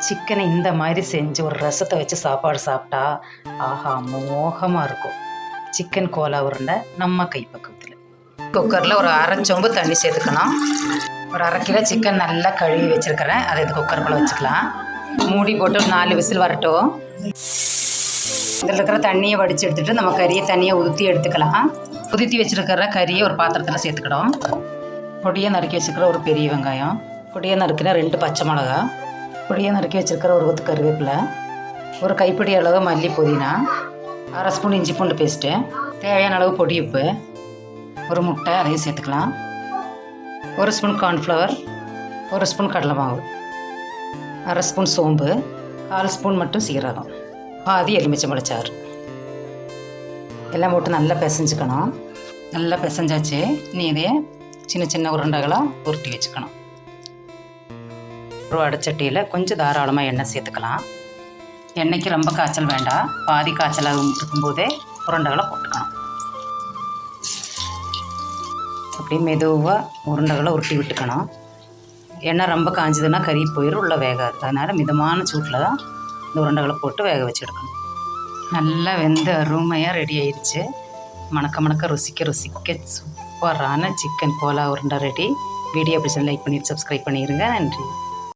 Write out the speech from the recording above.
சிக்கனை இந்த மாதிரி செஞ்சு ஒரு ரசத்தை வச்சு சாப்பாடு சாப்பிட்டா ஆஹா மோகமாக இருக்கும். சிக்கன் கோலா உருண்டை நம்ம கைப்பக்குவத்தில். குக்கரில் ஒரு அரை சொம்பு தண்ணி சேர்த்துக்கணும். ஒரு அரை கிலோ சிக்கன் நல்லா கழுவி வச்சுருக்கிறேன். அதை இது குக்கருக்குள்ளே வச்சுக்கலாம். மூடி போட்டு ஒரு 4 விசில் வரட்டும். இதில் இருக்கிற தண்ணியை வடித்து எடுத்துகிட்டு நம்ம கறியை தண்ணியை ஊற்றி எடுத்துக்கலாம். உதுத்தி வச்சுருக்கிற கறியை ஒரு பாத்திரத்தில் சேர்த்துக்கிடும். பொடியை நறுக்கி வச்சுருக்கிற ஒரு பெரிய வெங்காயம், பொடியை நறுக்கின 2 பச்சை மிளகா, பொடியை நறுக்கி வச்சுருக்கிற ஒரு கொத்து கருவேப்பிலை, ஒரு கைப்பிடி அளவு மல்லி புதினா, அரை ஸ்பூன் இஞ்சி பூண்டு பேஸ்ட்டு, தேவையான அளவு பொடி உப்பு, ஒரு முட்டை அதையும் சேர்த்துக்கலாம், 1 ஸ்பூன் கார்ன்ஃப்ளவர், 1 ஸ்பூன் கடலை மாவு, அரை ஸ்பூன் சோம்பு, 1/4 ஸ்பூன் மட்டும் சீரகம், பாதி எலுமிச்சம்பழச்சாறு எல்லாம் போட்டு நல்லா பிசைஞ்சுக்கணும். நல்லா பிசைஞ்சாச்சு. நீ இதே சின்ன சின்ன உருண்டைகளாக உருட்டி வச்சுக்கணும். ஒரு வடைச்சட்டியில் கொஞ்சம் தாராளமாக எண்ணெய் சேர்த்துக்கலாம். எண்ணெய்க்கு ரொம்ப காய்ச்சல் வேண்டாம். பாதி காய்ச்சலாக இருக்கும்போதே உருண்டைகளை போட்டுக்கணும். அப்படியே மெதுவாக உருண்டைகளை உருட்டி விட்டுக்கணும். எண்ணெய் ரொம்ப காய்ஞ்சதுன்னா கறி போயிடும், உள்ள வேகாது. அதனால் மிதமான சூட்டில் தான் இந்த உருண்டைகளை போட்டு வேக வச்சு எடுக்கணும். நல்லா வெந்து அருமையாக ரெடி ஆயிடுச்சு. மணக்க மணக்க ருசிக்க சூப்பரான சிக்கன் கோலா உருண்டை ரெடி. வீடியோ பிடிச்சா லைக் பண்ணிட்டு சப்ஸ்கிரைப் பண்ணிடுங்க. நன்றி.